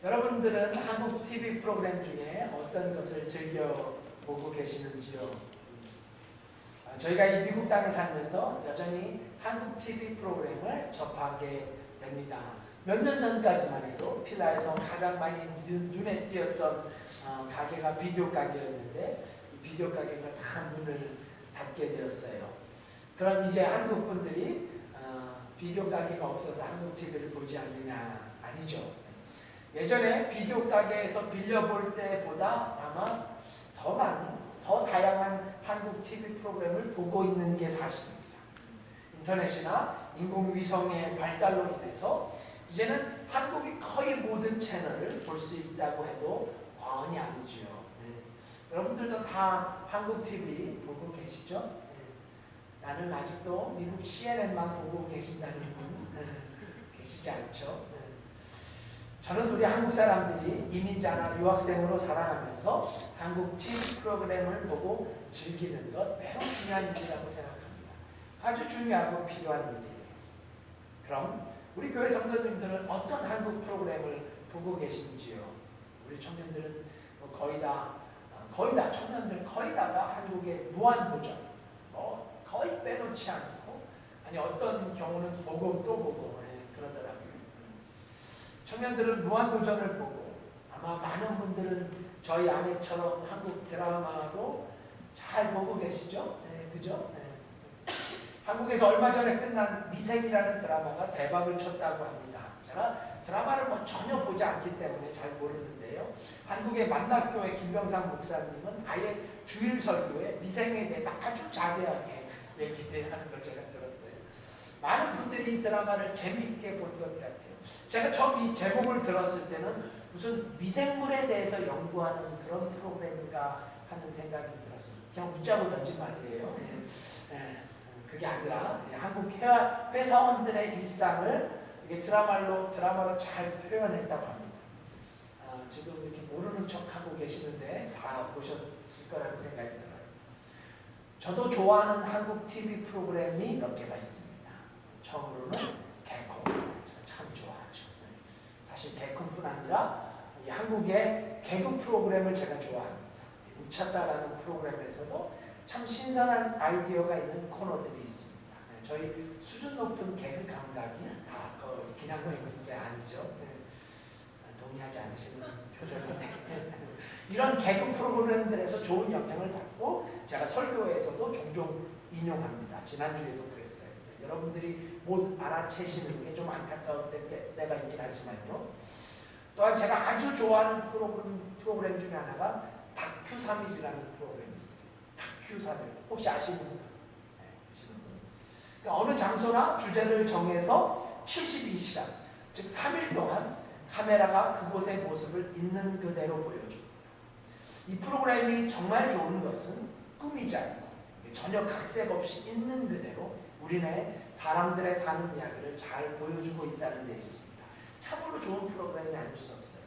여러분들은 한국 TV 프로그램 중에 어떤 것을 즐겨 보고 계시는지요? 저희가 이 미국 땅에 살면서 여전히 한국 TV 프로그램을 접하게 됩니다. 몇 년 전까지만 해도 필라에서 가장 많이 눈에 띄었던 가게가 비디오 가게였는데 비디오 가게가 다 문을 닫게 되었어요. 그럼 이제 한국 분들이 비디오 가게가 없어서 한국 TV를 보지 않느냐? 아니죠. 예전에 비디오 가게에서 빌려볼 때보다 아마 더 많이, 더 다양한 한국 TV 프로그램을 보고 있는 게 사실입니다. 인터넷이나 인공위성의 발달로 인해서 이제는 한국이 거의 모든 채널을 볼 수 있다고 해도 과언이 아니지요. 여러분들도 다 한국 TV 보고 계시죠? 나는 아직도 미국 CNN만 보고 계신다는 분 계시지 않죠? 저는 우리 한국 사람들이 이민자나 유학생으로 살아가면서 한국 TV 프로그램을 보고 즐기는 것 매우 중요한 일이라고 생각합니다. 아주 중요하고 필요한 일이에요. 그럼 우리 교회 성도님들은 어떤 한국 프로그램을 보고 계신지요? 우리 청년들은 거의 다 청년들 거의 다가 한국의 무한도전 거의 빼놓지 않고 아니 어떤 경우는 보고 또 보고 그러더라고요. 청년들은 무한도전을 보고 아마 많은 분들은 저희 아내처럼 한국 드라마도 잘 보고 계시죠? 그죠? 한국에서 얼마 전에 끝난 미생이라는 드라마가 대박을 쳤다고 합니다. 제가 드라마를 전혀 보지 않기 때문에 잘 모르는데요. 한국의 만납교회 김병상 목사님은 아예 주일 설교에 미생에 대해서 아주 자세하게 얘기하는 걸 제가 들었어요. 많은 분들이 이 드라마를 재미있게 본 것 같아요. 제가 처음 이 제목을 들었을 때는 무슨 미생물에 대해서 연구하는 그런 프로그램인가 하는 생각이 들었어요. 그냥 웃자고 던진 말이에요. 그게 아니라 한국 회사원들의 일상을 드라마로 잘 표현했다고 합니다. 지금 이렇게 모르는 척하고 계시는데 다 보셨을 거라는 생각이 들어요. 저도 좋아하는 한국 TV 프로그램이 몇 개가 있습니다. 처음으로는 개콘, 제가 참 좋아하죠. 사실 개콘뿐 아니라 한국의 개그 프로그램을 제가 좋아합니다. 우차사라는 프로그램에서도 참 신선한 아이디어가 있는 코너들이 있습니다. 저희 수준 높은 개그 감각이 다 그냥 생긴 게 아니죠. 동의하지 않으시는 표정인데 이런 개그 프로그램들에서 좋은 영향을 받고 제가 설교에서도 종종 인용합니다. 지난주에도 그랬어요. 여러분들이 못 알아채시는 게 좀 안타까운 때가 있긴 하지만요. 또한 제가 아주 좋아하는 프로그램 중에 하나가 다큐 3일이라는 프로그램이 있습니다. 다큐 3일 혹시 아시는 분? 그러니까 어느 장소나 주제를 정해서 72시간 즉 3일 동안 카메라가 그곳의 모습을 있는 그대로 보여줍니다. 이 프로그램이 정말 좋은 것은 꾸미지 않고 전혀 각색 없이 있는 그대로 우리네 사람들의 사는 이야기를 잘 보여주고 있다는 데 있습니다. 참으로 좋은 프로그램이 아닐 수 없어요.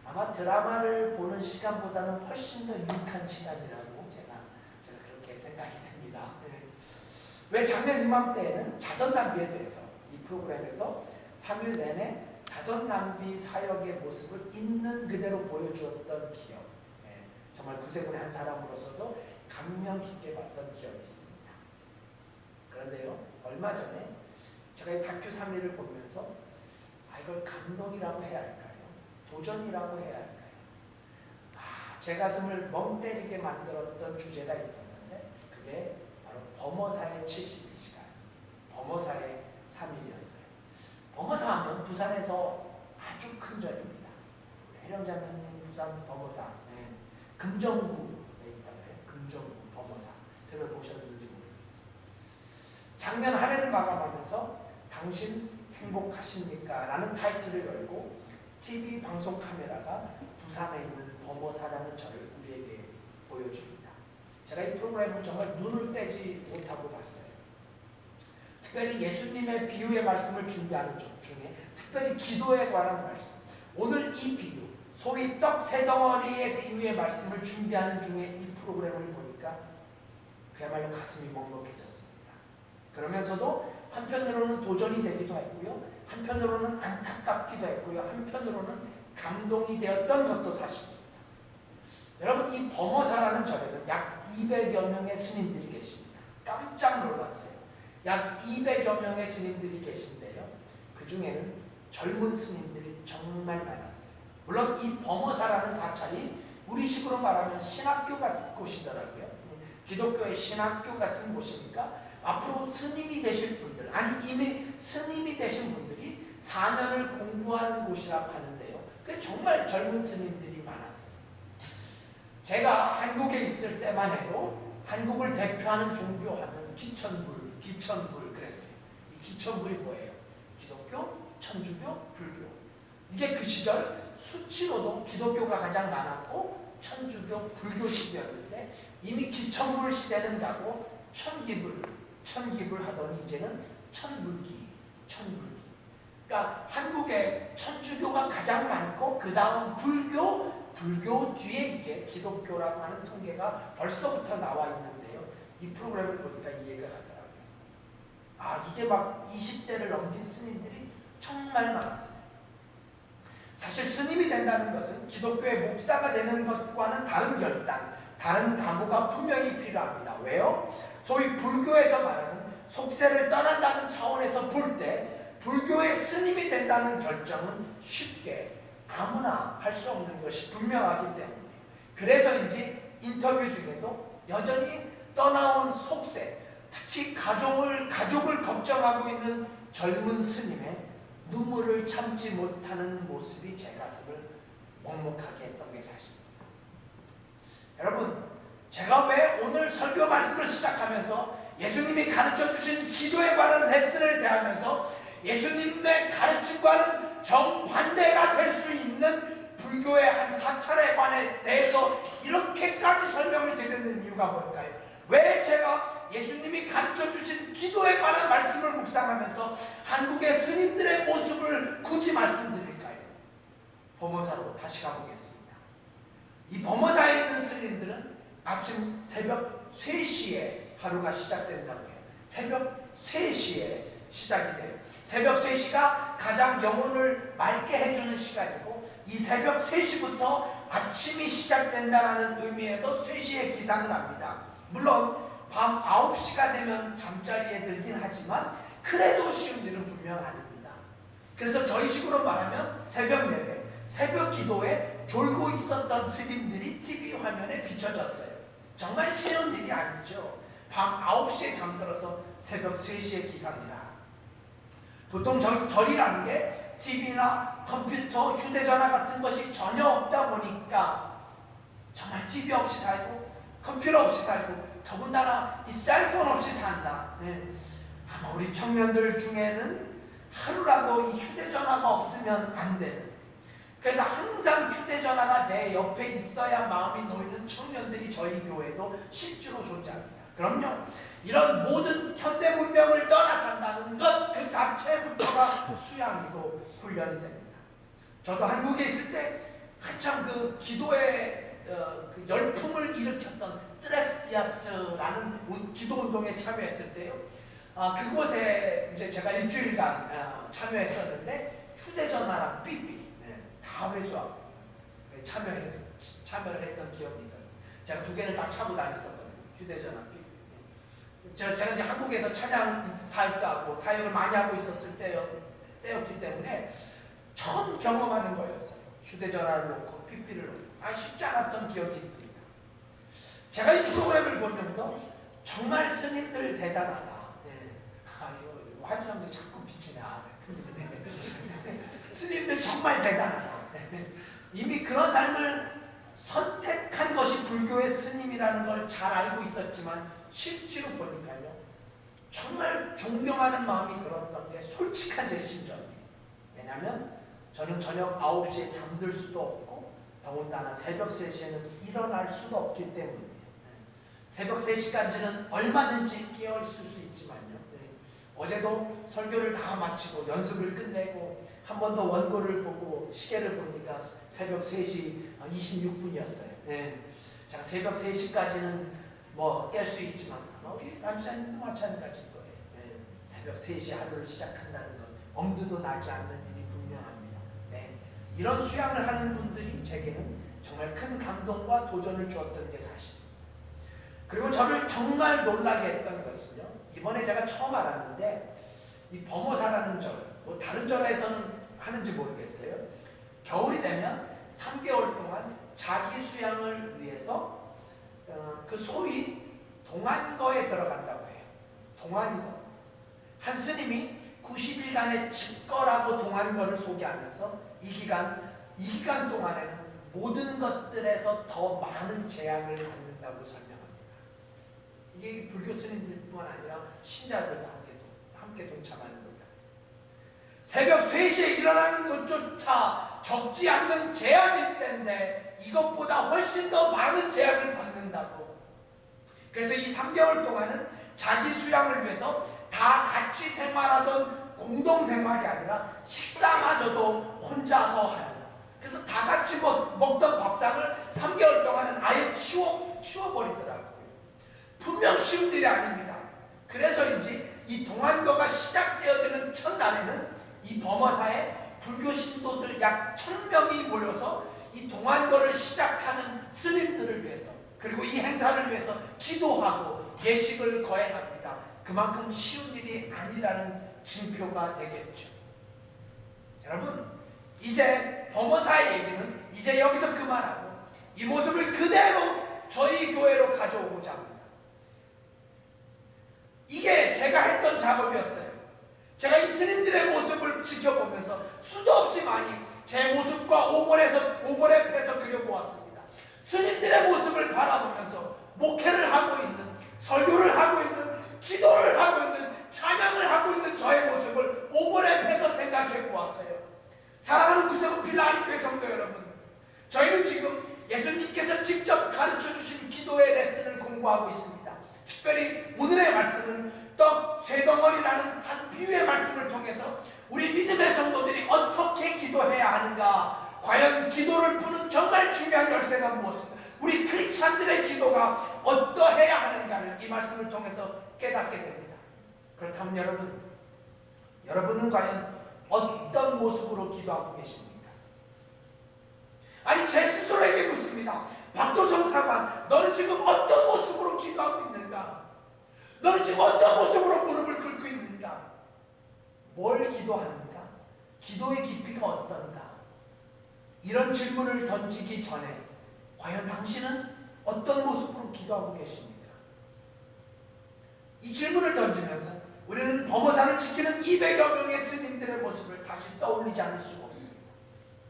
아마 드라마를 보는 시간보다는 훨씬 더 유익한 시간이라고 제가 그렇게 생각이 됩니다. 왜 작년 이맘때에는 자선 낭비에 대해서 이 프로그램에서 3일 내내 자선 낭비 사역의 모습을 있는 그대로 보여주었던 기억, 정말 구세군의 한 사람으로서도 감명 깊게 봤던 기억이 있습니다. 그런데요, 얼마 전에 제가 이 다큐 3일을 보면서 이걸 감동이라고 해야 할까요? 도전이라고 해야 할까요? 제 가슴을 멍 때리게 만들었던 주제가 있었는데 그게 바로 범어사의 72시간, 범어사의 3일이었어요. 범어사 하면 부산에서 아주 큰 절입니다. 해령장로님 부산 범어사, 금정구에 있다고 해요. 금정구 범어사 들어보셨는지 모르겠어요. 작년 한 해를 마감하면서 당신 행복하십니까? 라는 타이틀을 열고 TV 방송 카메라가 부산에 있는 범어사라는 절을 우리에게 보여줍니다. 제가 이 프로그램을 정말 눈을 떼지 못하고 봤어요. 특별히 예수님의 비유의 말씀을 준비하는 중에 특별히 기도에 관한 말씀, 오늘 이 비유, 소위 떡 세 덩어리의 비유의 말씀을 준비하는 중에 이 프로그램을 보니까 그야말로 가슴이 먹먹해졌습니다. 그러면서도 한편으로는 도전이 되기도 했고요, 한편으로는 안타깝기도 했고요, 한편으로는 감동이 되었던 것도 사실입니다. 여러분, 이 범어사라는 절에는 약 200여 명의 스님들이 계십니다. 깜짝 놀랐어요. 약 200여 명의 스님들이 계신데요. 그 중에는 젊은 스님들이 정말 많았어요. 물론 이 범어사라는 사찰이 우리식으로 말하면 신학교 같은 곳이더라고요. 기독교의 신학교 같은 곳이니까 앞으로 스님이 되실 분들, 아니 이미 스님이 되신 분들이 4년을 공부하는 곳이라고 하는데요. 그 정말 젊은 스님들이 많았어요. 제가 한국에 있을 때만 해도 한국을 대표하는 종교하면 기천불 그랬어요. 이 기천불이 뭐예요? 기독교, 천주교, 불교. 이게 그 시절 수치로도 기독교가 가장 많았고 천주교, 불교 시대였는데 이미 기천불 시대는 가고 천기불 하더니 이제는 천불기. 그러니까 한국에 천주교가 가장 많고 그 다음 불교 뒤에 이제 기독교라고 하는 통계가 벌써부터 나와 있는데요. 이 프로그램을 보니까 이해가 가더라고요. 이제 막 20대를 넘긴 스님들이 정말 많았어요. 사실 스님이 된다는 것은 기독교의 목사가 되는 것과는 다른 결단, 다른 각오가 분명히 필요합니다. 왜요? 소위 불교에서 말하는 속세를 떠난다는 차원에서 볼 때 불교의 스님이 된다는 결정은 쉽게 아무나 할 수 없는 것이 분명하기 때문에, 그래서인지 인터뷰 중에도 여전히 떠나온 속세, 특히 가족을 걱정하고 있는 젊은 스님의 눈물을 참지 못하는 모습이 제 가슴을 먹먹하게 했던 게 사실입니다. 여러분, 제가 왜 오늘 설교 말씀을 시작하면서 예수님이 가르쳐 주신 기도에 관한 레슨을 대하면서 예수님의 가르침과는 정반대가 될 수 있는 불교의 한 사찰에 관해 대해서 이렇게까지 설명을 드리는 이유가 뭘까요? 왜 제가 예수님이 가르쳐 주신 기도에 관한 말씀을 묵상하면서 한국의 스님들의 모습을 굳이 말씀드릴까요? 범어사로 다시 가보겠습니다. 이 범어사에 있는 스님들은 아침 새벽 3시에 하루가 시작된다고 해요. 새벽 3시에 시작이 돼요. 새벽 3시가 가장 영혼을 맑게 해주는 시간이고, 이 새벽 3시부터 아침이 시작된다는 의미에서 3시에 기상을 합니다. 물론 밤 9시가 되면 잠자리에 들긴 하지만 그래도 쉬운 일은 분명 아닙니다. 그래서 저희 식으로 말하면 새벽 예배, 새벽 기도에 졸고 있었던 스님들이 TV 화면에 비춰졌어요. 정말 쉬운 일이 아니죠. 밤 9시에 잠들어서 새벽 3시에 기상이라. 보통 절이라는 게 TV나 컴퓨터, 휴대전화 같은 것이 전혀 없다 보니까 정말 TV 없이 살고 컴퓨터 없이 살고 더군다나 이 셀폰 없이 산다. 아마 우리 청년들 중에는 하루라도 이 휴대전화가 없으면 안 되는, 그래서 항상 휴대전화가 내 옆에 있어야 마음이 놓이는 청년들이 저희 교회도 실제로 존재합니다. 그럼요, 이런 모든 현대 문명을 떠나 산다는 것 그 자체부터가 수양이고 훈련이 됩니다. 저도 한국에 있을 때 한참 그 기도의 그 열풍을 일으켰던 트레스디아스라는 기도운동에 참여했을 때요. 그곳에 이제 제가 일주일간 참여했었는데 휴대전화랑 삐삐 다 회수하고 참여를 했던 기억이 있었어요. 제가 2개를 다 차고 다녔었거든요. 휴대전화 삐삐. 제가 이제 한국에서 찬양 사역도 하고 사역을 많이 하고 있었을 때였기 때문에 처음 경험하는 거였어요. 휴대전화를 놓고 삐삐를 놓고. 쉽지 않았던 기억이 있습니다. 제가 이 프로그램을 보면서 정말 스님들 대단하다. 이거 환주형도 자꾸 비치네. 스님들 정말 대단하다. 이미 그런 삶을 선택한 것이 불교의 스님이라는 걸 잘 알고 있었지만 실제로 보니까요, 정말 존경하는 마음이 들었던 게 솔직한 제 심정이에요. 왜냐하면 저는 저녁 9시에 잠들 수도 없고 더군다나 새벽 3시에는 일어날 수도 없기 때문이에요. 새벽 3시까지는 얼마든지 깨어있을 수 있지만요, 어제도 설교를 다 마치고 연습을 끝내고 한 번 더 원고를 보고 시계를 보니까 새벽 3시 26분이었어요. 자, 새벽 3시까지는 뭐 깰 수 있지만 우리 남자님도 마찬가지일 거예요. 새벽 3시 하루를 시작한다는 것 엄두도 나지 않는 일이 분명합니다. 이런 수양을 하는 분들이 제게는 정말 큰 감동과 도전을 주었던 게 사실입니다. 그리고 저를 정말 놀라게 했던 것은요, 이번에 제가 처음 알았는데 이 범호사라는 절, 뭐 다른 절에서는 하는지 모르겠어요. 겨울이 되면 3개월 동안 자기 수양을 위해서 그 소위 동안거에 들어간다고 해요. 동안거. 한 스님이 90일간의 집거라고 동안거를 소개하면서 이 기간 동안에는 모든 것들에서 더 많은 재앙을 받는다고 설명합니다. 이게 불교 스님들뿐만 아니라 신자들도 함께 동참하는 겁니다. 새벽 3시에 일어나는 것조차 적지 않는 재앙일 텐데 이것보다 훨씬 더 많은 재앙을 받는다고. 그래서 이 3개월 동안은 자기 수양을 위해서 다 같이 생활하던 공동생활이 아니라 식사마저도 혼자서 하는, 그래서 다 같이 먹던 밥상을 3개월 동안은 아예 치워버리더라고요. 분명 쉬운 일이 아닙니다. 그래서인지 이 동안거가 시작되어지는 첫날에는 이 범어사에 불교 신도들 약 1000명이 모여서 이 동안거를 시작하는 스님들을 위해서, 그리고 이 행사를 위해서 기도하고 예식을 거행합니다. 그만큼 쉬운 일이 아니라는 징표가 되겠죠. 여러분, 이제 범어사의 얘기는 이제 여기서 그만하고 이 모습을 그대로 저희 교회로 가져오고자 합니다. 이게 제가 했던 작업이었어요. 제가 이 스님들의 모습을 지켜보면서 수도 없이 많이 제 모습과 오버랩해서 그려보았습니다. 스님들의 모습을 바라보면서 목회를 하고 있는, 설교를 하고 있는, 기도를 하고 있는, 찬양을 하고 있는 저의 모습을 오버랩해서 생각해 보았어요. 사랑하는 구세군 필라하니 성도 여러분, 저희는 지금 예수님께서 직접 가르쳐 주신 기도의 레슨을 공부하고 있습니다. 특별히 오늘의 말씀은 떡 쇠덩어리라는 한 비유의 말씀을 통해서 우리 믿음의 성도들이 어떻게 기도해야 하는가, 과연 기도를 푸는 정말 중요한 열쇠가 무엇인가, 우리 크리스찬들의 기도가 어떠해야 하는가를 이 말씀을 통해서 깨닫게 됩니다. 그렇다면 여러분은 과연 어떤 모습으로 기도하고 계십니까? 아니, 제 스스로에게 묻습니다. 박도성 사관, 너는 지금 어떤 모습으로 기도하고 있는가? 너는 지금 어떤 모습으로 무릎을 꿇고 있는가? 뭘 기도하는가? 기도의 깊이가 어떤가? 이런 질문을 던지기 전에 과연 당신은 어떤 모습으로 기도하고 계십니까? 이 질문을 던지면서 우리는 범어사를 지키는 200여 명의 스님들의 모습을 다시 떠올리지 않을 수가 없습니다.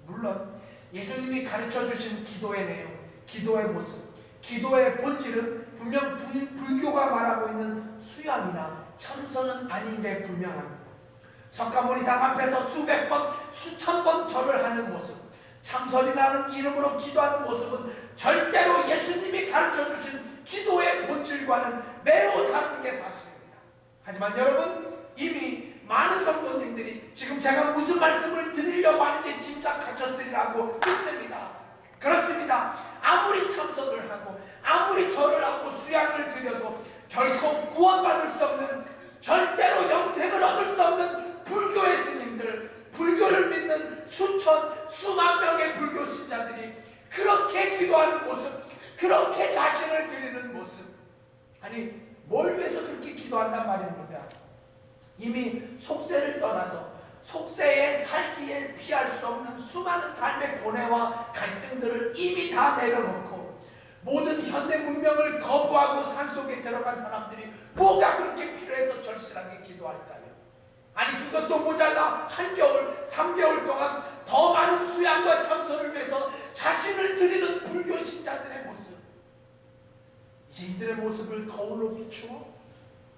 물론 예수님이 가르쳐 주신 기도의 내용, 기도의 모습, 기도의 본질은 분명 불교가 말하고 있는 수양이나 참선은 아닌 게 분명합니다. 석가모니상 앞에서 수백 번, 수천 번 절을 하는 모습, 참선이라는 이름으로 기도하는 모습은 절대로 예수님이 가르쳐 주신 기도의 본질과는 매우 다른 게 사실입니다. 하지만 여러분, 이미 많은 성도님들이 지금 제가 무슨 말씀을 드리려고 하는지 짐작하셨으리라고 믿습니다. 그렇습니다. 아무리 참선을 하고 아무리 절을 하고 수양을 드려도 결코 구원받을 수 없는, 절대로 영생을 얻을 수 없는 불교의 스님들, 불교를 믿는 수만 명의 불교 신자들이 그렇게 기도하는 모습, 그렇게 자신을 드리는 모습, 아니 뭘 위해서 그렇게 기도한단 말입니까? 이미 속세를 떠나서 속세에 살기에 피할 수 없는 수많은 삶의 고뇌와 갈등들을 이미 다 내려놓고 모든 현대 문명을 거부하고 산속에 들어간 사람들이 뭐가 그렇게 필요해서 절실하게 기도할까요? 아니, 그것도 모자라 한겨울, 3개월 동안 더 많은 수양과 참선을 위해서 자신을 드리는 불교 신자들의 모습, 이제 이들의 모습을 거울로 비추어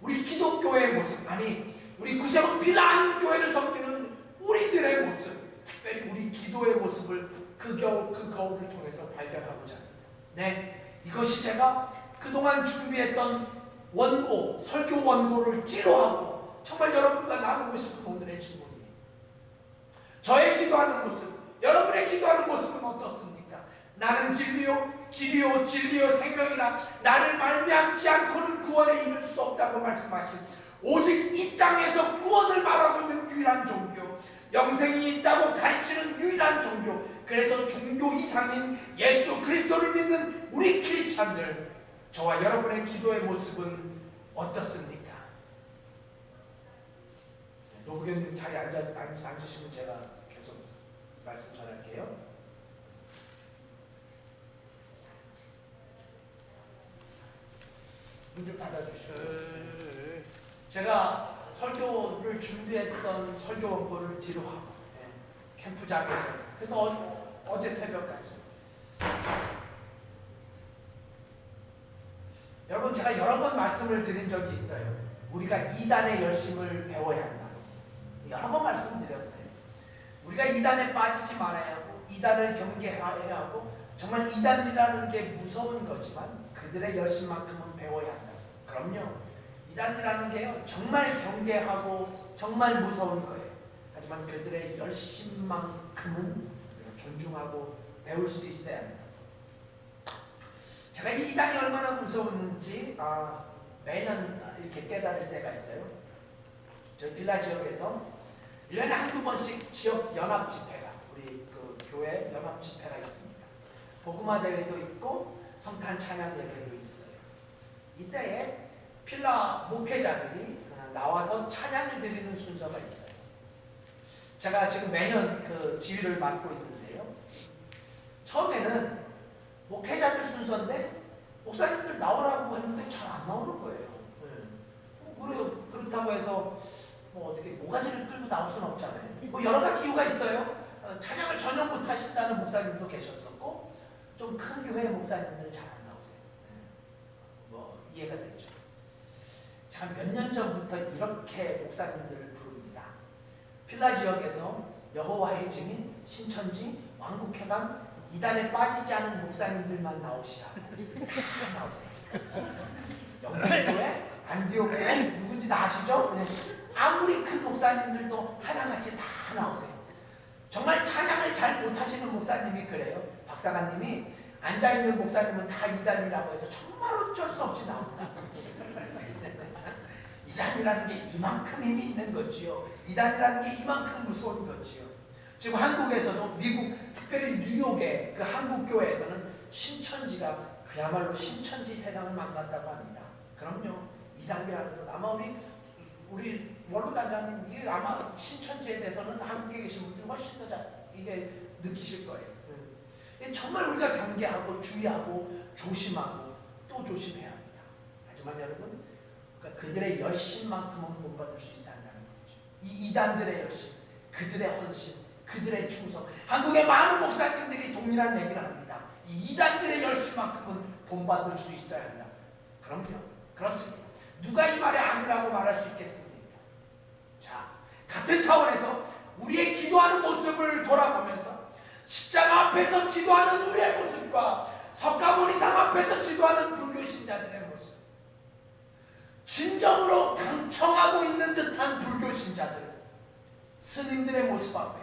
우리 기독교의 모습, 아니 우리 구세군 필라하니 교회를 섬기는 우리들의 모습, 특별히 우리 기도의 모습을 그 거울을 통해서 발견하고자 합니다. 네, 이것이 제가 그동안 준비했던 원고, 설교 원고를 뒤로하고 정말 여러분과 나누고 싶은 오늘의 질문이에요. 저의 기도하는 모습, 여러분의 기도하는 모습은 어떻습니까? 나는 길이요 진리요 생명이라 나를 말미암지 않고는 구원에 이를 수 없다고 말씀하신, 오직 이 땅에서 구원을 말하고 있는 유일한 종교, 영생이 있다고 가르치는 유일한 종교, 그래서 종교 이상인 예수 그리스도를 믿는 우리 크리스찬들, 저와 여러분의 기도의 모습은 어떻습니까? 노부견님 자리에 앉으시면 제가 계속 말씀 전할게요. 문 좀 닫아주시고. 제가 설교를 준비했던 설교 원고를 뒤로 하고 캠프장에서, 그래서 어제 새벽까지. 여러분, 제가 여러 번 말씀을 드린 적이 있어요. 우리가 이단의 열심을 배워야 한다. 여러 번 말씀드렸어요. 우리가 이단에 빠지지 말아야 하고, 이단을 경계해야 하고, 정말 이단이라는 게 무서운 거지만 그들의 열심만큼은 배워야 한다. 그럼요, 이단이라는 게요 정말 경계하고 정말 무서운 거예요. 하지만 그들의 열심만큼은 존중하고 배울 수 있어야 합니다. 제가 이 이단이 얼마나 무서웠는지 매년 이렇게 깨달을 때가 있어요. 저희 빌라 지역에서 1년에 한두 번씩 지역 연합 집회가, 우리 그 교회 연합 집회가 있습니다. 복음화 대회도 있고 성탄 찬양 예배도 있어요. 이때에 필라 목회자들이 나와서 찬양을 드리는 순서가 있어요. 제가 지금 매년 그 지휘를 맡고 있는데요. 처음에는 목회자들 순서인데 목사님들 나오라고 했는데 잘 안 나오는 거예요. 그렇다고 해서 뭐 어떻게 모가지를 끌고 나올 수는 없잖아요. 뭐 여러 가지 이유가 있어요. 찬양을 전혀 못 하신다는 목사님도 계셨었고, 좀 큰 교회 목사님들은 잘 안 나오세요. 뭐 이해가 되죠. 자, 몇 년 전부터 이렇게 목사님들을 부릅니다. 필라 지역에서 여호와의 증인, 신천지, 왕국회관, 이단에 빠지지 않은 목사님들만 나오시라. 다 나오세요. 영생교회, 안디옥교회, 누군지 다 아시죠? 네. 아무리 큰 목사님들도 하나같이 다 나오세요. 정말 찬양을 잘 못하시는 목사님이 그래요. 박사관님이 앉아있는 목사님은 다 이단이라고 해서 정말 어쩔 수 없이 나온다. 이단이라는 게 이만큼 힘이 있는 거지요. 이단이라는 게 이만큼 무서운 거지요. 지금 한국에서도, 미국, 특별히 뉴욕의 그 한국교회에서는 신천지가 그야말로 신천지 세상을 만났다고 합니다. 그럼요, 이단이라는 건 아마 우리 원로 단장님, 이게 아마 신천지에 대해서는 한국에 계신 분들이 훨씬 더 잘 이게 느끼실 거예요. 정말 우리가 경계하고 주의하고 조심하고 또 조심해야 합니다. 하지만 여러분, 그러니까 그들의 열심만큼은 본받을 수 있어야 한다는 거죠. 이 이단들의 열심, 그들의 헌신, 그들의 충성. 한국의 많은 목사님들이 동일한 얘기를 합니다. 이 이단들의 열심만큼은 본받을 수 있어야 한다. 그럼요, 그렇습니다. 누가 이 말에 아니라고 말할 수 있겠습니까? 자, 같은 차원에서 우리의 기도하는 모습을 돌아보면서 십자가 앞에서 기도하는 우리의 모습과 석가모니상 앞에서 기도하는 불교 신자들의 모습, 진정으로 강청하고 있는 듯한 불교 신자들, 스님들의 모습 앞에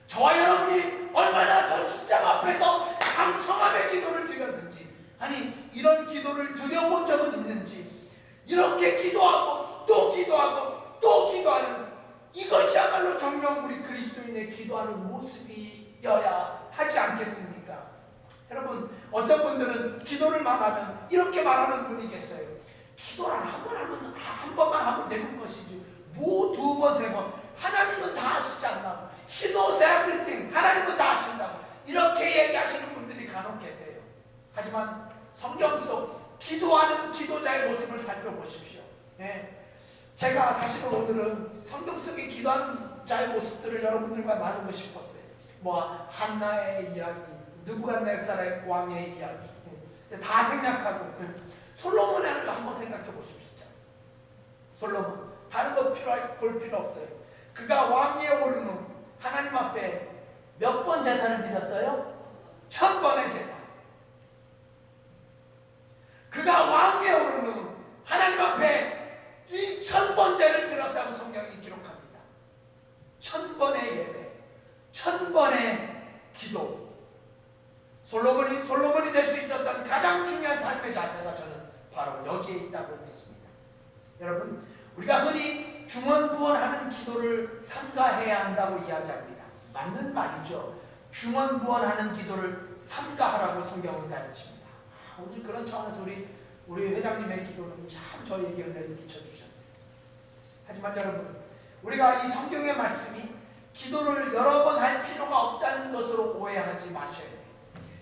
저와 여러분이 얼마나 저 십자가 앞에서 강청함의 기도를 드렸는지, 아니 이런 기도를 드려본 적은 있는지, 이렇게 기도하고 또 기도하고 또 기도하는 이것이야말로 정녕 우리 그리스도인의 기도하는 모습이어야 하지 않겠습니까? 여러분, 어떤 분들은 기도를 말하면 이렇게 말하는 분이 계세요. 기도를 한 번만 하면 되는 것이지 뭐 두 번, 세 번, 하나님은 다 아시지 않나? He knows everything. 하나님은 다 아신다고 이렇게 얘기하시는 분들이 간혹 계세요. 하지만 성경 속 기도하는 기도자의 모습을 살펴보십시오. 제가 사실은 오늘은 성경 속의 기도하는 자의 모습들을 여러분들과 나누고 싶었어요. 뭐 한나의 이야기, 느부갓네살의 왕의 이야기 다 생략하고 솔로몬을 한번 생각해 보십시오. 솔로몬 다른 거 볼 필요 없어요. 그가 왕위에 오른 후 하나님 앞에 몇 번 제사를 드렸어요? 1000번의 제사. 그가 왕위에 오른 후 하나님 앞에 1000번째를 드렸다고 성경이 기록합니다. 1000번의 예배, 1000번의 기도. 솔로몬이 될 수 있었던 가장 중요한 삶의 자세가 저는 바로 여기에 있다고 믿습니다. 여러분, 우리가 흔히 중언부언하는 기도를 삼가해야 한다고 이야기합니다. 맞는 말이죠. 중언부언하는 기도를 삼가하라고 성경은 가르칩니다. 오늘 그런 차원에서 우리 회장님의 기도는 참 저에게 은혜를 끼쳐주셨어요. 하지만 여러분, 우리가 이 성경의 말씀이 기도를 여러 번 할 필요가 없다는 것으로 오해하지 마셔야 돼요.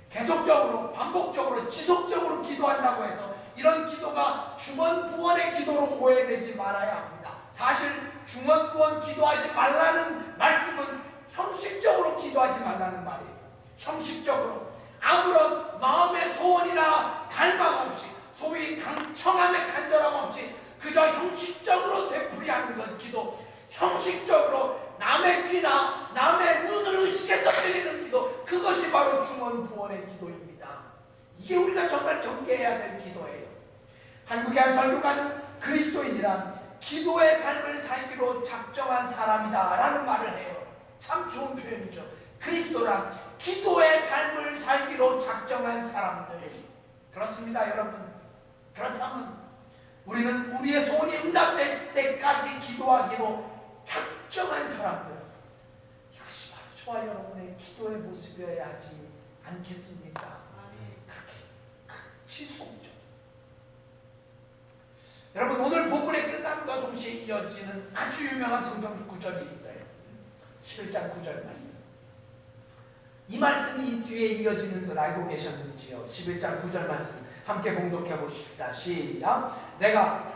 계속적으로, 반복적으로, 지속적으로 기도한다고 해서 이런 기도가 중언부언의 기도로 오해되지 말아야 합니다. 사실 중언부언 기도하지 말라는 말씀은 형식적으로 기도하지 말라는 말이에요. 형식적으로 아무런 마음의 소원이나 갈망 없이, 소위 청함의 간절함 없이 그저 형식적으로 되풀이하는 건 기도. 형식적으로 남의 귀나 남의 눈을 의식해서 드리는 기도, 그것이 바로 중언부언의 기도입니다. 이게 우리가 정말 경계해야 될 기도예요. 한국의 한 설교가는 그리스도인이란 기도의 삶을 살기로 작정한 사람이다 라는 말을 해요. 참 좋은 표현이죠. 그리스도란 기도의 삶을 살기로 작정한 사람들. 그렇습니다, 여러분. 그렇다면 우리는 우리의 소원이 응답될 때까지 기도하기로 작정한 사람들, 이것이 바로 저와 여러분의 기도의 모습이어야 하지 않겠습니까? 그렇게 지속적. 여러분, 오늘 본문의 끝남과 동시에 이어지는 아주 유명한 성경 구절이 있어요. 11장 9절 말씀. 이 말씀이 뒤에 이어지는 걸 알고 계셨는지요? 11장 9절 말씀 함께 봉독해 보십시다. 시작. 내가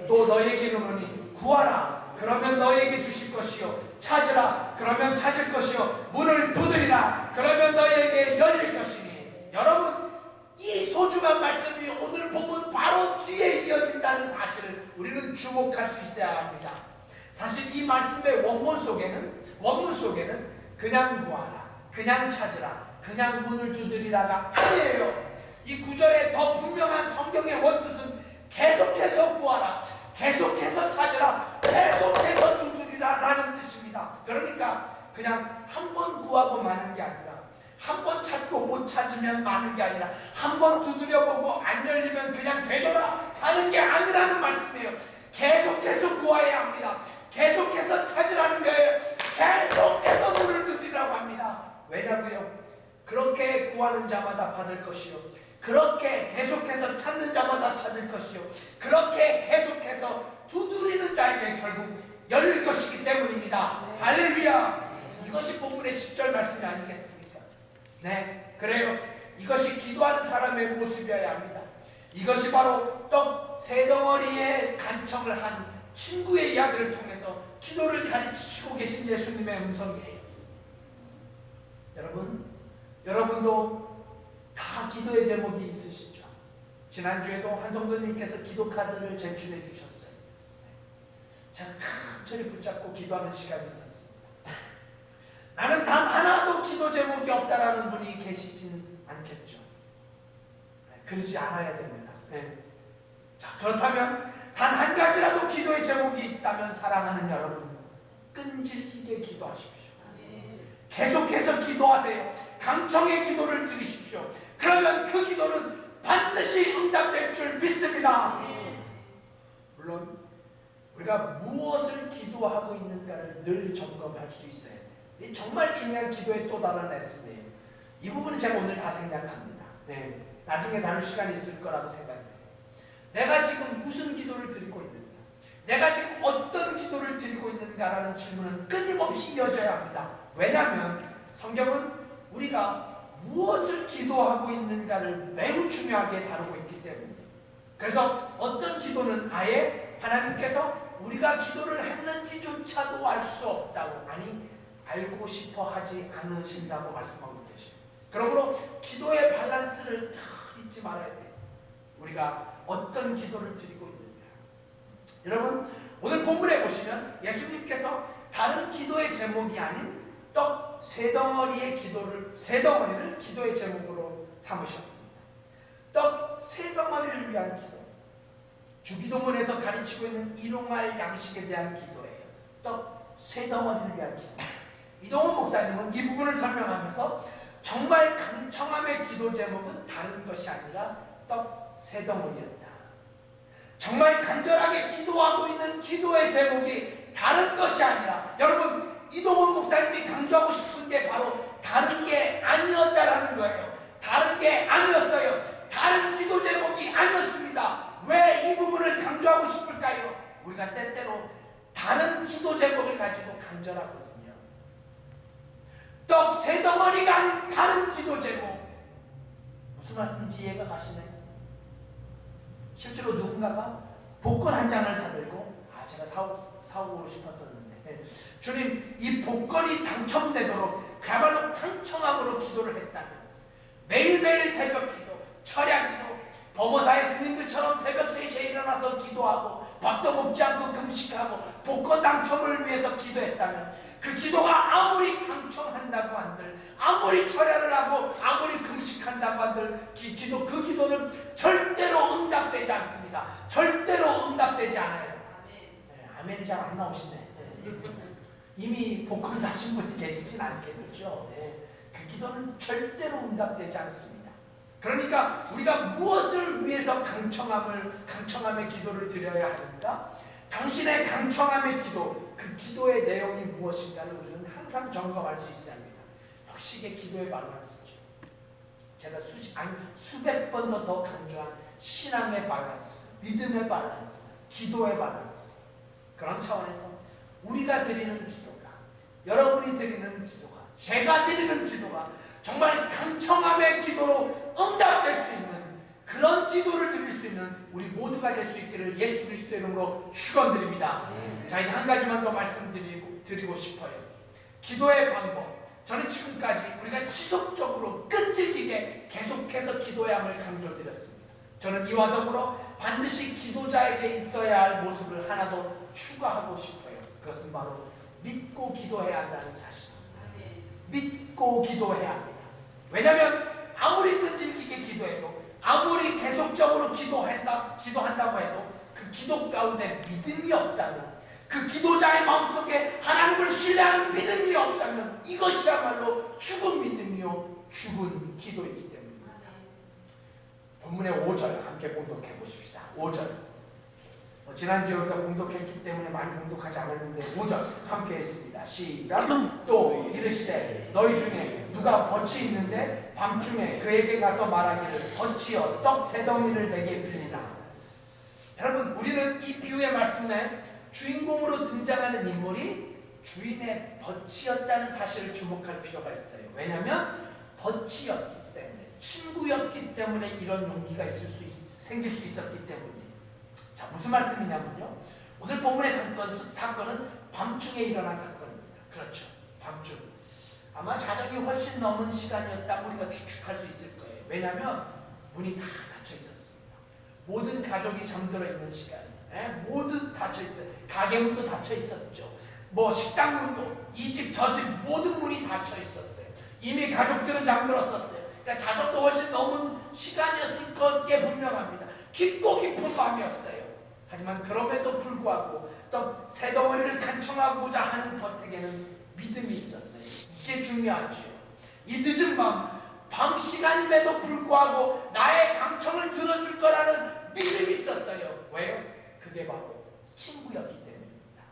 또 너에게 이르노니 구하라, 그러면 너에게 주실 것이요, 찾으라, 그러면 찾을 것이요, 문을 두드리라, 그러면 너에게 열릴 것이니. 여러분, 이 소중한 말씀이 오늘 보면 바로 뒤에 이어진다는 사실을 우리는 주목할 수 있어야 합니다. 사실 이 말씀의 원문 속에는 그냥 구하라, 그냥 찾으라, 그냥 문을 두드리라가 아니에요. 이 구절의 더 분명한 성경의 원뜻은 계속해서 구하라, 계속해서 찾으라, 계속해서 두드리라 라는 뜻입니다. 그러니까 그냥 한 번 구하고 마는 게 아니라, 한 번 찾고 못 찾으면 마는 게 아니라, 한 번 두드려보고 안 열리면 그냥 되돌아 가는 게 아니라는 말씀이에요. 계속해서 구해야 합니다. 계속해서 찾으라는 거예요. 계속해서 문을 두드리라고 합니다. 왜냐고요? 그렇게 구하는 자마다 받을 것이요, 그렇게 계속해서 찾는 자마다 찾을 것이요, 그렇게 계속해서 두드리는 자에게 결국 열릴 것이기 때문입니다. 할렐루야! 이것이 본문의 10절 말씀이 아니겠습니까? 네, 그래요. 이것이 기도하는 사람의 모습이어야 합니다. 이것이 바로 떡 세 덩어리에 간청을 한 친구의 이야기를 통해서 기도를 가르치시고 계신 예수님의 음성이에요. 여러분도 다 기도의 제목이 있으시죠? 지난주에도 한 성도님께서 기도 카드를 제출해 주셨어요. 제가 간절히 붙잡고 기도하는 시간이 있었습니다. 나는 단 하나도 기도 제목이 없다라는 분이 계시진 않겠죠. 그러지 않아야 됩니다. 자, 그렇다면 단 한 가지라도 기도의 제목이 있다면 사랑하는 여러분, 끈질기게 기도하십시오. 계속해서 기도하세요. 강청의 기도를 드리십시오. 그러면 그 기도는 반드시 응답될 줄 믿습니다. 물론 우리가 무엇을 기도하고 있는가를 늘 점검할 수 있어야 돼요. 이 정말 중요한 기도의 또 다른 레슨이에요. 이 부분은 제가 오늘 다 생략합니다. 나중에 다룰 시간이 있을 거라고 생각해요. 내가 지금 무슨 기도를 드리고 있는가? 내가 지금 어떤 기도를 드리고 있는가라는 질문은 끊임없이 이어져야 합니다. 왜냐하면 성경은 우리가 무엇을 기도하고 있는가를 매우 중요하게 다루고 있기 때문이에요. 그래서 어떤 기도는 아예 하나님께서 우리가 기도를 했는지조차도 알 수 없다고, 아니 알고 싶어 하지 않으신다고 말씀하고 계셔요. 그러므로 기도의 밸런스를 잘 잊지 말아야 돼요. 우리가 어떤 기도를 드리고 있는가. 여러분, 오늘 본문에 보시면 예수님께서 다른 기도의 제목이 아닌 떡 세 덩어리의 세 덩어리를 기도의 제목으로 삼으셨습니다. 떡 세 덩어리를 위한 기도. 주기도문에서 가르치고 있는 일용할 양식에 대한 기도예요. 떡 세 덩어리를 위한 기도. 이동훈 목사님은 이 부분을 설명하면서 정말 강청함의 기도 제목은 다른 것이 아니라 떡 세 덩어리였다. 정말 간절하게 기도하고 있는 기도의 제목이 다른 것이 아니라, 여러분, 이동훈 목사님이 강조하고 싶은 게 바로 다른 게 아니었다라는 거예요. 다른 게 아니었어요. 다른 기도 제목이 아니었습니다. 왜 이 부분을 강조하고 싶을까요? 우리가 때때로 다른 기도 제목을 가지고 간절하거든요. 떡 세 덩어리가 아닌 다른 기도 제목. 무슨 말씀인지 이해가 가시나요? 실제로 누군가가 복권 한 장을 사들고, 제가 사오고 싶었었는데, 주님, 이 복권이 당첨되도록 그야말로 강청함으로 기도를 했다면, 매일매일 새벽 기도, 철야 기도, 범어사의 스님들처럼 새벽 3시에 일어나서 기도하고 밥도 먹지 않고 금식하고 복권 당첨을 위해서 기도했다면, 그 기도가 아무리 강청한다고 한들, 아무리 철야를 하고 아무리 금식한다고 한들, 그 기도는 절대로 응답되지 않습니다. 절대로 응답되지 않아요. 아멘이 잘 안 나오시네. 이미 복권 사신 분이 계시진 않겠죠. 그 기도는 절대로 응답되지 않습니다. 그러니까 우리가 무엇을 위해서 강청함의 기도를 드려야 하는가? 당신의 강청함의 기도, 그 기도의 내용이 무엇인가를 우리는 항상 점검할 수 있어야 합니다. 역시 이게 기도의 밸런스죠. 제가 수백 번 더 강조한 신앙의 밸런스, 믿음의 밸런스, 기도의 밸런스. 그런 차원에서 우리가 드리는 기도가, 여러분이 드리는 기도가, 제가 드리는 기도가 정말 강청함의 기도로 응답될 수 있는 그런 기도를 드릴 수 있는 우리 모두가 될 수 있기를 예수 그리스도의 이름으로 축원드립니다. 자, 이제 한 가지만 더 말씀드리고 싶어요. 기도의 방법. 저는 지금까지 우리가 지속적으로 끈질기게 계속해서 기도해야 함을 강조드렸습니다. 저는 이와 더불어 반드시 기도자에게 있어야 할 모습을 하나 더 추가하고 싶어요. 그것은 바로 믿고 기도해야 한다는 사실. 믿고 기도해야 합니다. 왜냐하면 아무리 끈질기게 기도해도, 아무리 계속적으로 기도한다고 해도 그 기도 가운데 믿음이 없다면, 그 기도자의 마음속에 하나님을 신뢰하는 믿음이 없다면 이것이야말로 죽은 믿음이요 죽은 기도이기 때문입니다. 본문의 5절 함께 봉독해 보십시다. 5절. 지난주에 우리가 봉독했기 때문에 많이 봉독하지 않았는데 5절 함께 했습니다. 시작. 또 이르시되 너희 중에 누가 덫이 있는데 밤중에 그에게 가서 말하기를 덫이여 떡 세 덩이를 내게 빌리라. 여러분, 우리는 이 비유의 말씀에 주인공으로 등장하는 인물이 주인의 덫이었다는 사실을 주목할 필요가 있어요. 왜냐하면 덫이었기 때문에, 친구였기 때문에 이런 용기가 생길 수 있었기 때문이에요. 자, 무슨 말씀이냐면요, 오늘 본문의 사건은 밤중에 일어난 사건입니다. 그렇죠, 밤중. 아마 자정이 훨씬 넘은 시간이었다고 우리가 추측할 수 있을 거예요. 왜냐하면 문이 다 닫혀 있었습니다. 모든 가족이 잠들어 있는 시간, 모두 닫혀 있어요. 가게 문도 닫혀 있었죠. 식당 문도, 이 집 저 집 모든 문이 닫혀 있었어요. 이미 가족들은 잠들었었어요. 그러니까 자정도 훨씬 넘은 시간이었을 것게 분명합니다. 깊고 깊은 밤이었어요. 하지만 그럼에도 불구하고 또 새 덩어리를 간청하고자 하는 버택에는 믿음이 있었어요. 이게 중요하죠. 이 늦은 밤 시간임에도 불구하고 나의 강청을 들어줄 거라는 믿음이 있었어요. 왜요? 그게 바로 친구였기 때문입니다.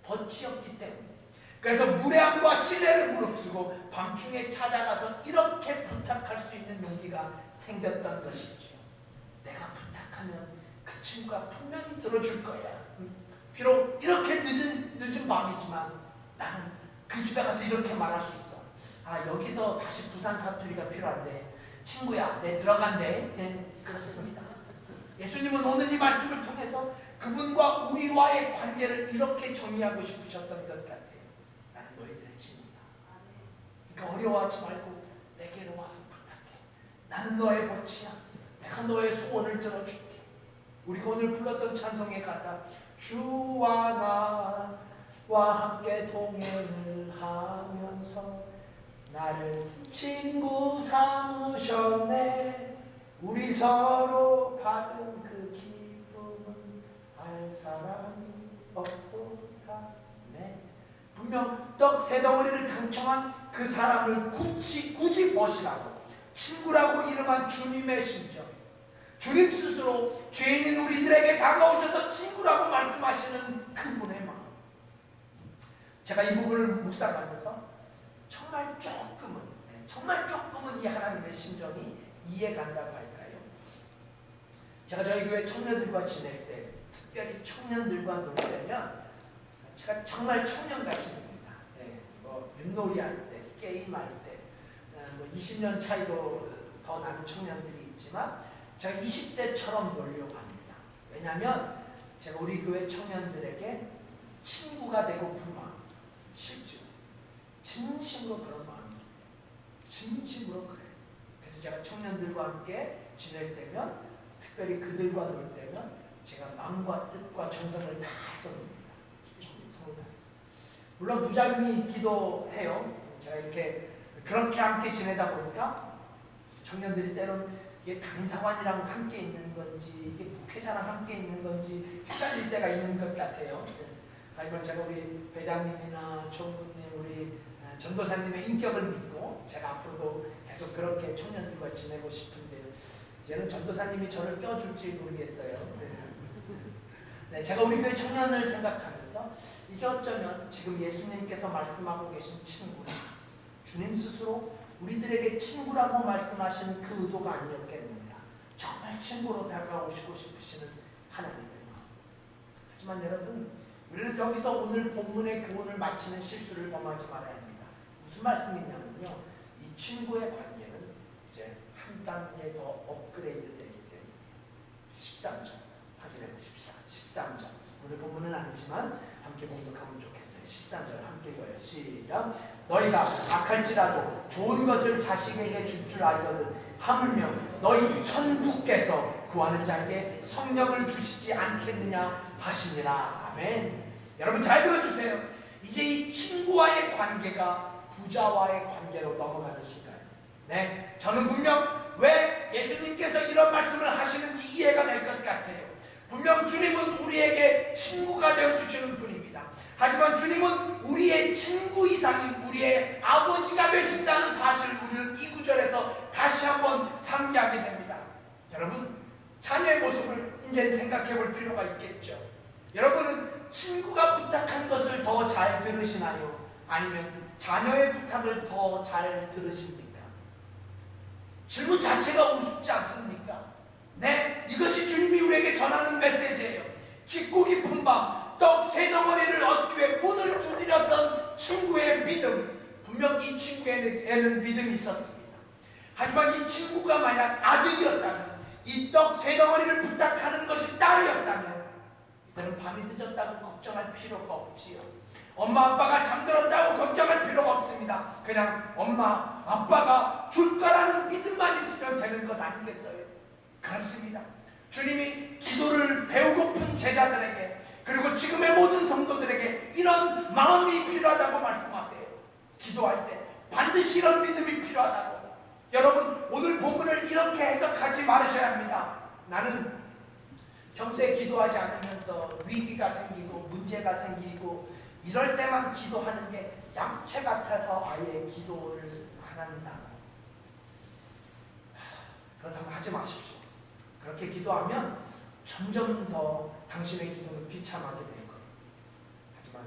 덫이었기 때문에. 그래서 무례함과 신뢰를 무릅쓰고 밤중에 찾아가서 이렇게 부탁할 수 있는 용기가 생겼던 것이죠. 내가 부탁하면 그 친구가 분명히 들어줄 거야. 비록 이렇게 늦은 밤이지만 나는 그 집에 가서 이렇게 말할 수 있어. 여기서 다시 부산 사투리가 필요한데, 친구야, 내 들어간대. 그렇습니다. 예수님은 오늘 이 말씀을 통해서 그분과 우리와의 관계를 이렇게 정리하고 싶으셨던 것 같아요. 나는 너희들의 친구다. 그러니까 어려워하지 말고 내게로 와서 부탁해. 나는 너의 덫이야. 내가 너의 소원을 들어줄게. 우리가 오늘 불렀던 찬송의 가사, 주와 나와 함께 동행을 하면서 나를 친구 삼으셨네. 우리 서로 받은 그 기쁨은 알 사람이 없도다. 네. 분명 떡 세 덩어리를 강청한 그 사람을 굳이 벗이라고, 친구라고 이름한 주님의 심정, 주님 스스로 죄인인 우리들에게 다가오셔서 친구라고 말씀하시는 그분의 마음. 제가 이 부분을 묵상하면서 정말 조금은 이 하나님의 심정이 이해간다고 할까요? 제가 저희 교회 청년들과 지낼 때, 특별히 청년들과 놀 때면 제가 정말 청년같이 놉니다. 뭐 윷놀이 할 때, 게임할 때, 뭐 20년 차이도 더 나는 청년들이 있지만 제가 20대처럼 놀려고 합니다. 왜냐하면 제가 우리 교회 청년들에게 친구가 되고픈 마음, 실제로 진심으로 그런 마음입니다. 진심으로 그래요. 그래서 제가 청년들과 함께 지낼 때면, 특별히 그들과 놀 때면 제가 마음과 뜻과 정성을 다해서 놉니다. 정성을 다해서. 물론 부작용이 있기도 해요. 제가 이렇게 그렇게 함께 지내다 보니까 청년들이 때론 이게 담임사관이랑 함께 있는 건지 이게 목회자랑 함께 있는 건지 헷갈릴 때가 있는 것 같아요. 하지만 제가 우리 회장님이나 총무님, 우리 전도사님의 인격을 믿고 제가 앞으로도 계속 그렇게 청년들과 지내고 싶은데, 이제는 전도사님이 저를 껴줄지 모르겠어요. 네, 제가 우리 교회 청년을 생각하면서 이게 어쩌면 지금 예수님께서 말씀하고 계신 친구라, 주님 스스로 우리들에게 친구라고 말씀하시는 그 의도가 아니었겠는가. 정말 친구로 다가오시고 싶으시는 하나님의 마음. 하지만 여러분, 우리는 여기서 오늘 본문의 교훈을 마치는 실수를 범하지 말아야 합니다. 무슨 말씀이냐면요, 이 친구의 관계는 이제 한 단계 더 업그레이드 되기 때문에 13절 확인해 보십시다. 13절, 오늘 본문은 아니지만 함께 봉독하면 좋겠어요. 13절 함께 읽어요. 시작. 너희가 악할지라도 좋은 것을 자식에게 줄 줄 알거든 하물며 너희 천부께서 구하는 자에게 성령을 주시지 않겠느냐 하시니라. 아멘. 여러분 잘 들어주세요. 이제 이 친구와의 관계가 부자와의 관계로 넘어가는 순간, 네, 저는 분명 왜 예수님께서 이런 말씀을 하시는지 이해가 될 것 같아요. 분명 주님은 우리에게 친구가 되어주시는 분입니다. 하지만 주님은 우리의 친구 이상인 우리의 아버지가 되신다는 사실을 우리는 이 구절에서 다시 한번 상기하게 됩니다. 여러분, 자녀의 모습을 이제 생각해 볼 필요가 있겠죠. 여러분은 친구가 부탁한 것을 더 잘 들으시나요? 아니면 자녀의 부탁을 더 잘 들으십니까? 질문 자체가 우습지 않습니까? 네, 이것이 주님이 우리에게 전하는 메시지예요. 깊고 깊은 밤 떡 세 덩어리를 얻기 위해 문을 두드렸던 친구의 믿음, 분명 이 친구에는 믿음이 있었습니다. 하지만 이 친구가 만약 아들이었다면, 이 떡 세 덩어리를 부탁하는 것이 딸이었다면 이들은 밤이 늦었다고 걱정할 필요가 없지요. 엄마 아빠가 잠들었다고 걱정할 필요가 없습니다. 그냥 엄마 아빠가 줄 거라는 믿음만 있으면 되는 것 아니겠어요? 그렇습니다. 주님이 기도를 배우고픈 제자들에게, 그리고 지금의 모든 성도들에게 이런 마음이 필요하다고 말씀하세요. 기도할 때 반드시 이런 믿음이 필요하다고. 여러분, 오늘 본문을 이렇게 해석하지 말으셔야 합니다. 나는 평소에 기도하지 않으면서 위기가 생기고 문제가 생기고 이럴 때만 기도하는 게 얌체 같아서 아예 기도를 안 한다. 그렇다면 하지 마십시오. 그렇게 기도하면 점점 더 당신의 기도는 비참하게 될 거예요. 하지만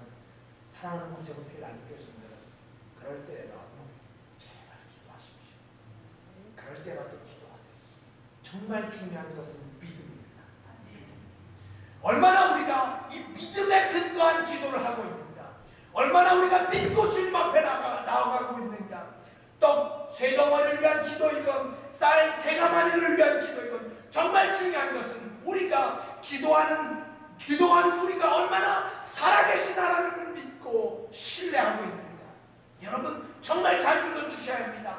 사랑하는 구세군필 안 교수님들은 그럴 때라도 제발 기도하십시오. 그럴 때라도 기도하세요. 정말 중요한 것은 믿음입니다. 믿음. 얼마나 우리가 이 믿음에 근거한 기도를 하고 있는가, 얼마나 우리가 믿고 주님 앞에 나아가고 있는가. 떡 세 덩어리를 위한 기도이건 쌀 세 가마니를 위한 기도이건, 정말 중요한 것은 우리가 기도하는 우리가 얼마나 살아계신 하나님을 믿고 신뢰하고 있는가. 여러분 정말 잘 들어주셔야 합니다.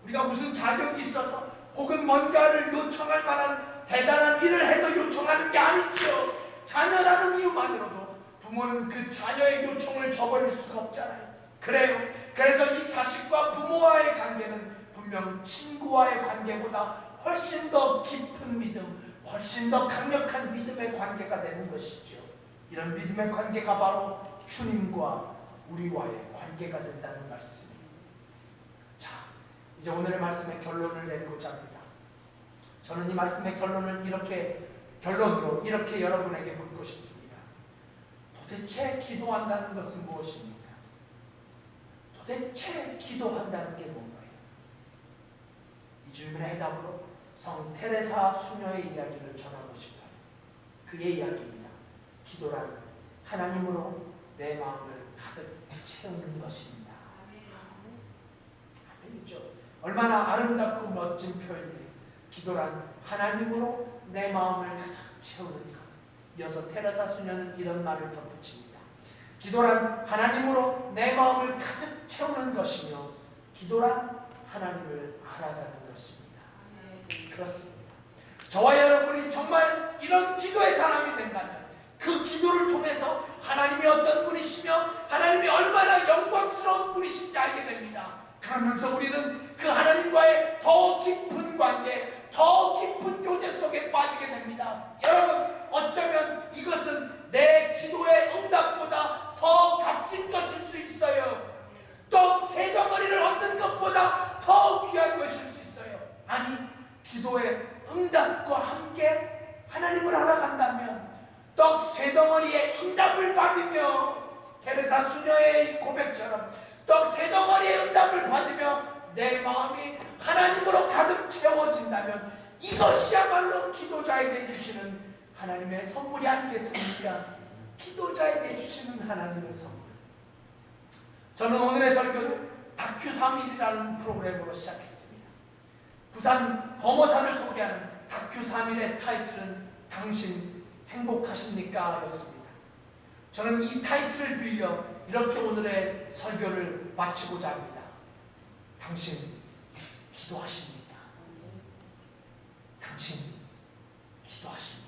우리가 무슨 자격이 있어서 혹은 뭔가를 요청할 만한 대단한 일을 해서 요청하는 게 아니죠. 자녀라는 이유만으로도 부모는 그 자녀의 요청을 저버릴 수가 없잖아요. 그래요. 그래서 이 자식과 부모와의 관계는 분명 친구와의 관계보다 훨씬 더 깊은 믿음, 훨씬 더 강력한 믿음의 관계가 되는 것이죠. 이런 믿음의 관계가 바로 주님과 우리와의 관계가 된다는 말씀입니다. 자, 이제 오늘의 말씀의 결론을 내리고자 합니다. 저는 이 말씀의 결론으로 이렇게 여러분에게 묻고 싶습니다. 도대체 기도한다는 것은 무엇입니까? 도대체 기도한다는 게 뭔가요? 이 질문의 해답으로 성 테레사 수녀의 이야기를 전하고 싶어요. 그의 이야기입니다. 기도란 하나님으로 내 마음을 가득 채우는 것입니다. 아멘이죠. 얼마나 아름답고 멋진 표현이에요. 기도란 하나님으로 내 마음을 가득 채우는 것. 이어서 테레사 수녀는 이런 말을 덧붙입니다. 기도란 하나님으로 내 마음을 가득 채우는 것이며 기도란 하나님을 알아가는 것입니다. 그렇습니다. 저와 여러분이 정말 이런 기도의 사람이 된다면 그 기도를 통해서 하나님이 어떤 분이시며 하나님이 얼마나 영광스러운 분이신지 알게 됩니다. 그러면서 우리는 그 하나님과의 더 깊은 관계, 더 깊은 교제 속에 빠지게 됩니다. 여러분, 어쩌면 이것은 내 기도의 응답보다 더 값진 것일 수 있어요. 떡 세 덩어리를 얻는 것보다 더 귀한 것일 수 있어요. 아니, 기도의 응답과 함께 하나님을 알아간다면 떡 세 덩어리의 응답을 받으며 테레사 수녀의 고백처럼 떡 세 덩어리의 응답을 받으며 내 마음이 하나님으로 가득 채워진다면 이것이야말로 기도자에게 주시는 하나님의 선물이 아니겠습니까? 기도자에게 주시는 하나님의 선물. 저는 오늘의 설교를 다큐 3일이라는 프로그램으로 시작했습니다. 부산 범어사를 소개하는 다큐 3일의 타이틀은 당신 행복하십니까? 였습니다. 저는 이 타이틀을 빌려 이렇게 오늘의 설교를 마치고자 합니다. 당신 기도하십니까? 당신 기도하십니까?